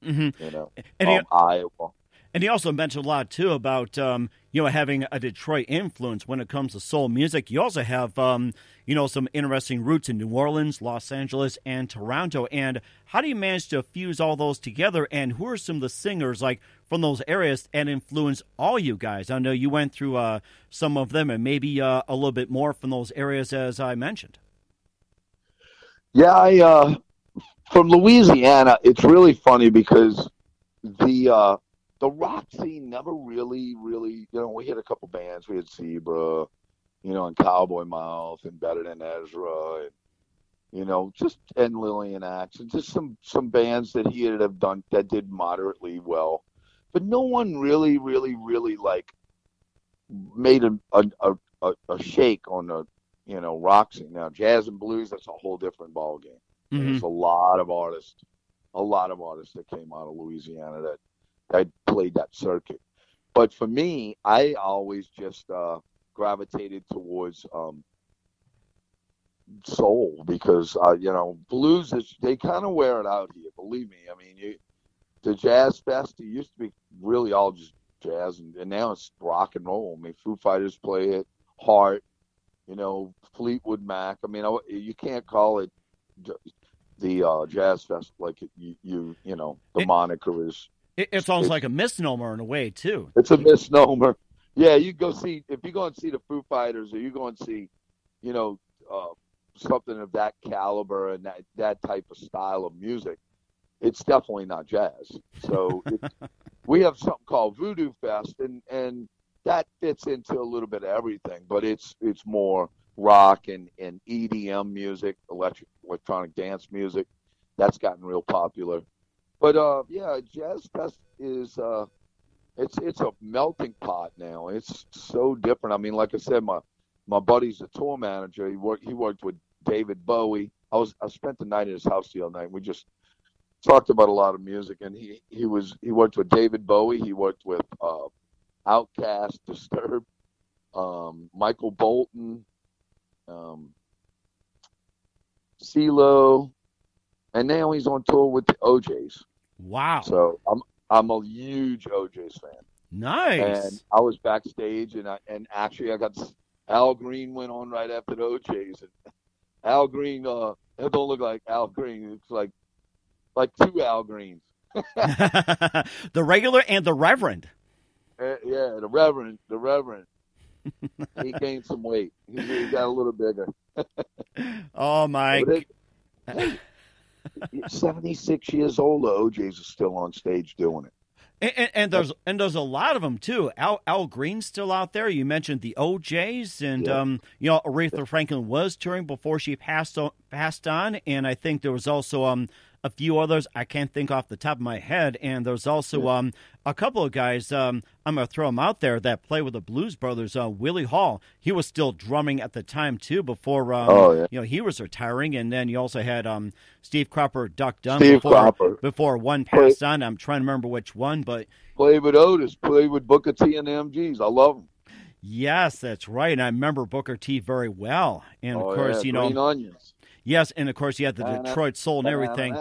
you know, And he, Iowa. and he also mentioned a lot too about having a Detroit influence when it comes to soul music. You also have some interesting roots in New Orleans, Los Angeles, and Toronto. And how do you manage to fuse all those together? And who are some of the singers like from those areas and influence all you guys? I know you went through some of them, and maybe a little bit more from those areas as I mentioned. Yeah, I from Louisiana. It's really funny because the rock scene never really, we had a couple bands. We had Zebra, and Cowboy Mouth and Better Than Ezra, and Lillian Axe, and just some bands that he had have done that did moderately well. But no one really, like made a shake on the, rock scene. Now, jazz and blues, that's a whole different ballgame. Mm-hmm. There's a lot of artists that came out of Louisiana that I played that circuit. But for me, I always just gravitated towards soul because, blues, they kind of wear it out here, believe me. I mean, the Jazz Fest, it used to be really all just jazz, and now it's rock and roll. I mean, Foo Fighters play it, Heart, Fleetwood Mac. I mean, you can't call it the Jazz Fest like the moniker is. It's almost like a misnomer in a way, too. It's a misnomer. Yeah, you go see, if you go and see the Foo Fighters or you go and see, something of that caliber and that type of style of music, it's definitely not jazz. So we have something called Voodoo Fest, and that fits into a little bit of everything, but it's more rock and EDM music, electronic dance music. That's gotten real popular. But Jazz Fest is it's a melting pot now. It's so different. I mean, like I said, my buddy's a tour manager. He worked with David Bowie. I spent the night at his house the other night. We just talked about a lot of music, and he worked with David Bowie. He worked with Outkast, Disturbed, Michael Bolton, CeeLo. And now he's on tour with the OJs. Wow! So I'm a huge OJs fan. Nice. And I was backstage, and actually I got Al Green went on right after the OJs, and Al Green it don't look like Al Green. It's like two Al Greens. The regular and the Reverend. Yeah, the Reverend. He gained some weight. He got a little bigger. Oh, Mike. 76 years old, the OJs are still on stage doing it. And there's a lot of them too. Al Green's still out there. You mentioned the OJs, and Aretha Franklin was touring before she passed on, and I think there was also a few others I can't think off the top of my head. And there's also a couple of guys, I'm going to throw them out there, that play with the Blues Brothers. Willie Hall, he was still drumming at the time, too, before he was retiring. And then you also had Steve Cropper, Duck Dunn, before one passed on. I'm trying to remember which one, but... Played with Otis, played with Booker T and the MGs. I love them. Yes, that's right. And I remember Booker T very well. And, of course, Green Onions. Yes, and of course you had the Detroit Soul and everything.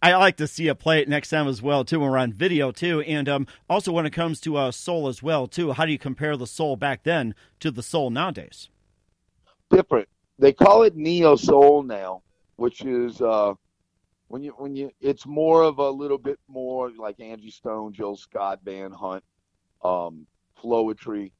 I like to see you play it next time as well, too, when we're on video, too. And also when it comes to soul as well, too, how do you compare the soul back then to the soul nowadays? Different. They call it neo soul now, which is when you it's more of a little bit more like Angie Stone, Jill Scott, Van Hunt, Floetry.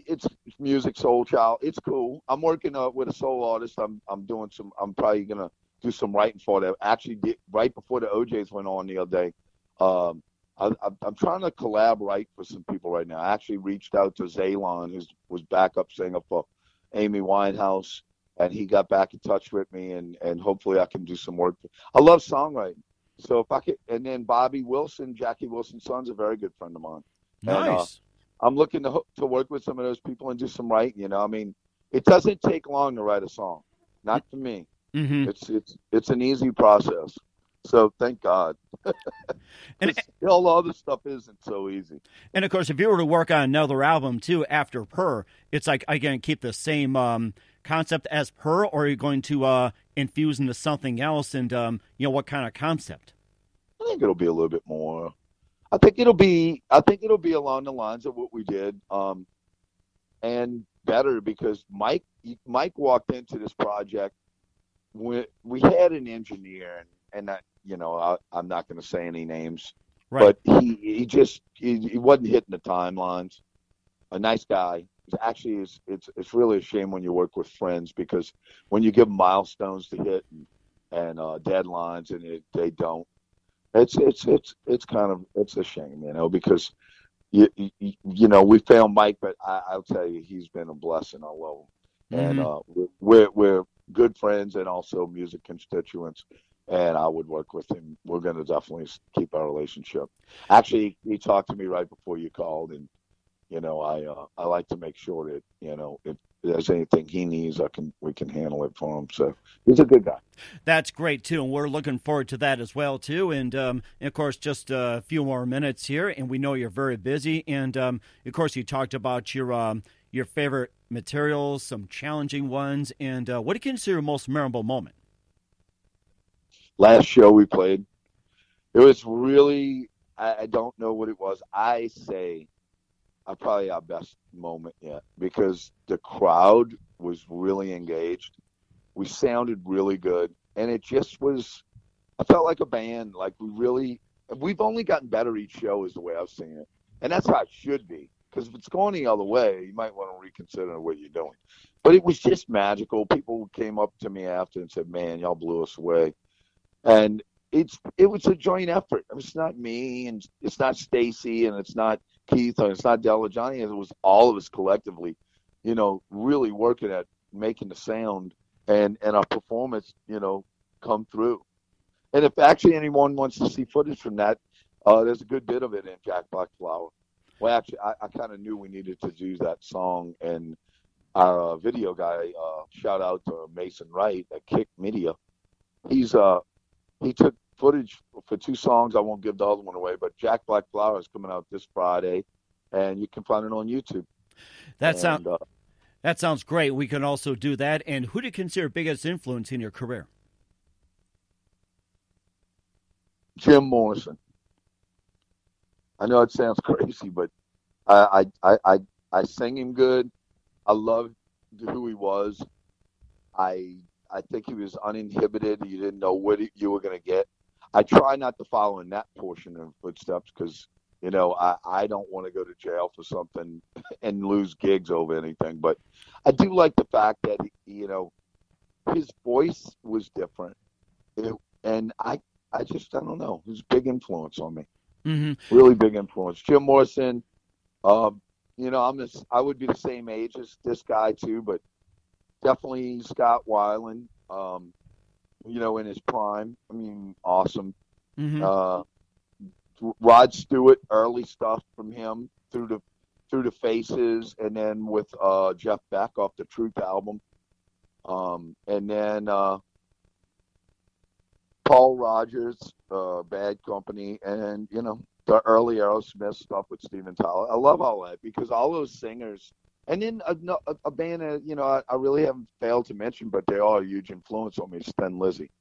It's music, soul child. It's cool. I'm working with a soul artist. I'm probably gonna do some writing for them. Actually, right before the OJs went on the other day. I'm trying to collaborate with some people right now. I actually reached out to Zaylon, who was backup singer for Amy Winehouse, and he got back in touch with me, and hopefully I can do some work. I love songwriting, so if I could. And then Bobby Wilson, Jackie Wilson's son's a very good friend of mine. Nice. And, I'm looking to work with some of those people and do some writing. I mean, it doesn't take long to write a song. Not for me. Mm-hmm. It's an easy process. So thank God. And all the other stuff isn't so easy. And of course, if you were to work on another album too after Purrr, it's like, are you going to keep the same concept as Purrr, or are you going to infuse into something else, and what kind of concept? I think it'll be a little bit more. I think it'll be along the lines of what we did, and better, because Mike walked into this project when we had an engineer, and that, I'm not going to say any names, Right. but he wasn't hitting the timelines. A nice guy. Actually, it's really a shame when you work with friends, because when you give them milestones to hit and deadlines and they don't, it's a shame, because we found Mike, but I'll tell you, he's been a blessing. I love him, and we're good friends and also music constituents. And I would work with him. We're going to definitely keep our relationship. Actually, he talked to me right before you called, and I like to make sure that if there's anything he needs, we can handle it for him. So he's a good guy. That's great too, and we're looking forward to that as well too. And of course, just a few more minutes here, and we know you're very busy. And of course, you talked about your favorite materials, some challenging ones, and what do you consider your most memorable moment? Last show we played, it was really, I don't know what it was. I say probably our best moment yet, because the crowd was really engaged. We sounded really good, and it just was, I felt like a band. Like we've only gotten better each show, is the way I've seen it. And that's how it should be, because if it's going the other way, you might want to reconsider what you're doing. But it was just magical. People came up to me after and said, "Man, y'all blew us away." And it was a joint effort. I mean, it's not me, and it's not Stacey, and it's not Keith, and it's not Della Johnny. It was all of us collectively, really working at making the sound and our performance, come through. And if actually anyone wants to see footage from that, there's a good bit of it in Jack Black Flower. Well, actually, I kind of knew we needed to do that song, and our video guy, shout out to Mason Wright at Kick Media. He took footage for 2 songs. I won't give the other one away, but Jack Black Flower is coming out this Friday, and you can find it on YouTube. That sounds great. We can also do that. And who do you consider biggest influence in your career? Jim Morrison. I know it sounds crazy, but I sing him good. I love who he was. I think he was uninhibited. You didn't know what you were going to get. I try not to follow in that portion of footsteps, because, I don't want to go to jail for something and lose gigs over anything. But I do like the fact that, his voice was different. And I don't know. He was a big influence on me. Mm-hmm. Really big influence. Jim Morrison, I would be the same age as this guy too, but definitely Scott Weiland, in his prime. I mean, awesome. Mm-hmm. Rod Stewart, early stuff from him through the Faces, and then with Jeff Beck off the Truth album, and then Paul Rogers, Bad Company, and the early Aerosmith stuff with Steven Tyler. I love all that, because all those singers. And then a band that, I really haven't failed to mention, but they are a huge influence on me, is Thin Lizzy.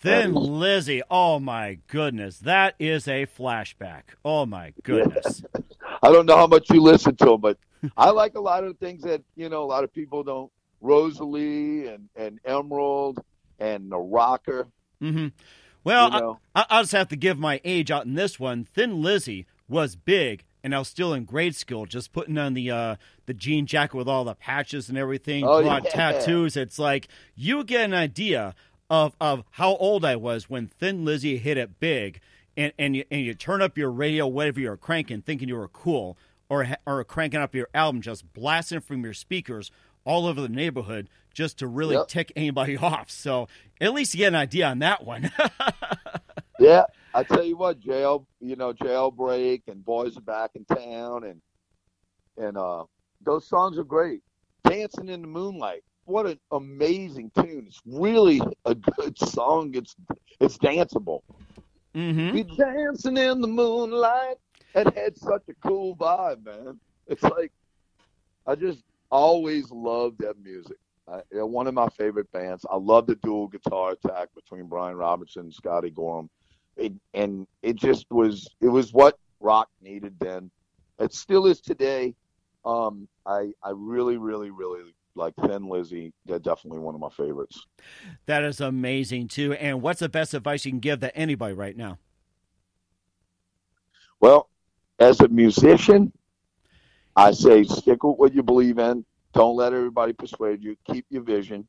Thin Lizzy, oh my goodness. That is a flashback. Oh my goodness. Yeah. I don't know how much you listen to them, but I like a lot of things that, a lot of people don't. Rosalie and Emerald and The Rocker. Mm-hmm. Well, I'll just have to give my age out in this one. Thin Lizzy was big, and I was still in grade school, just putting on the jean jacket with all the patches and everything, tattoos. It's like you get an idea of how old I was when Thin Lizzy hit it big, and you turn up your radio, whatever you're cranking, thinking you were cool, or cranking up your album, just blasting from your speakers all over the neighborhood, just to really tick anybody off. So at least you get an idea on that one. Yeah. I tell you what, Jailbreak and Boys Are Back in Town, and those songs are great. Dancing in the Moonlight, what an amazing tune! It's really a good song. It's danceable. Mm-hmm. Be dancing in the moonlight. It had such a cool vibe, man. It's like I just always loved that music. They're one of my favorite bands. I love the dual guitar attack between Brian Robertson and Scotty Gorham. And it was what rock needed then. It still is today. I really, really, really like Thin Lizzy. They're definitely one of my favorites. That is amazing, too. And what's the best advice you can give to anybody right now? Well, as a musician, I say stick with what you believe in. Don't let everybody persuade you. Keep your vision,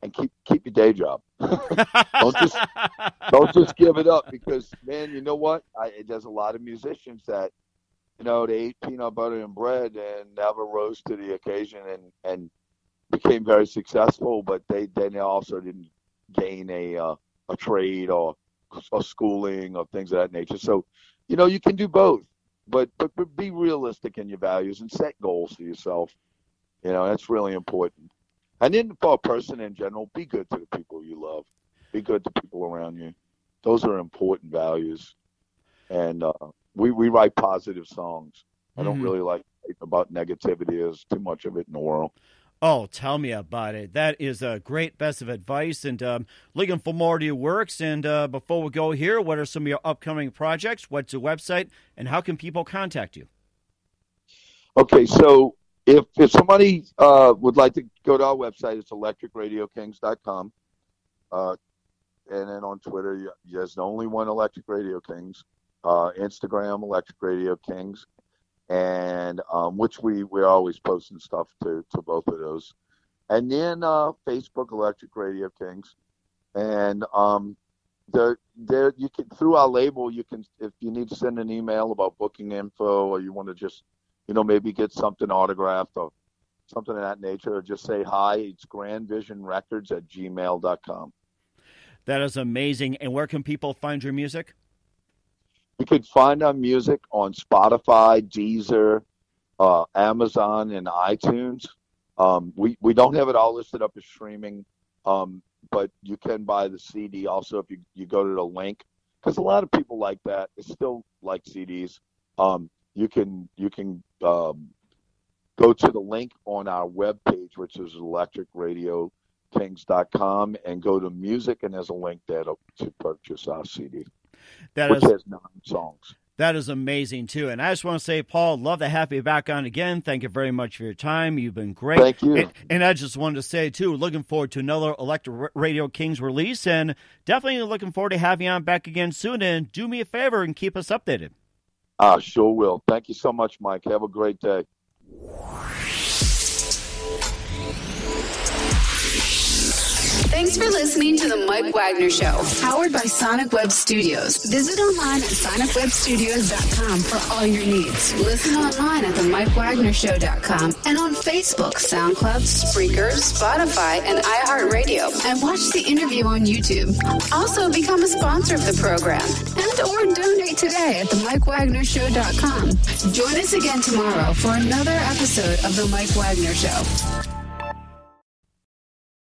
and keep your day job. don't just give it up, because, man, you know what? There's a lot of musicians that, they ate peanut butter and bread and never rose to the occasion and became very successful, but they also didn't gain a trade or schooling or things of that nature. So, you can do both, but be realistic in your values and set goals for yourself. That's really important. And then for a person in general, be good to the people you love. Be good to people around you. Those are important values. And we write positive songs. I don't really like about negativity. There's too much of it in the world. Oh, tell me about it. That is a great best of advice, and looking for more to your works. And before we go here, what are some of your upcoming projects? What's your website, and how can people contact you? Okay, so if somebody would like to go to our website, it's electricradiokings.com. And then on Twitter, there's only one Electric Radio Kings. Instagram, Electric Radio Kings. And which we're always posting stuff to both of those. And then Facebook, Electric Radio Kings. And there you can, through our label, you can, if you need to send an email about booking info, or you want to just, maybe get something autographed or something of that nature, or just say hi, it's grandvisionrecords@gmail.com. That is amazing. And where can people find your music? You can find our music on Spotify, Deezer, Amazon, and iTunes. We don't have it all listed up as streaming, but you can buy the CD also if you go to the link, because a lot of people like that. They still like CDs. You can go to the link on our webpage, which is electricradiokings.com, and go to music, and there's a link there to purchase our CD. Which has 9 songs. That is amazing, too. And I just want to say, Paul, love to have you back on again. Thank you very much for your time. You've been great. Thank you. And I just wanted to say, too, looking forward to another Electric Radio Kings release, and definitely looking forward to having you on back again soon. And do me a favor and keep us updated. I sure will. Thank you so much, Mike. Have a great day. Thanks for listening to The Mike Wagner Show, powered by Sonic Web Studios. Visit online at sonicwebstudios.com for all your needs. Listen online at themikewagnershow.com and on Facebook, SoundCloud, Spreaker, Spotify, and iHeartRadio. And watch the interview on YouTube. Also, become a sponsor of the program and or donate today at themikewagnershow.com. Join us again tomorrow for another episode of The Mike Wagner Show.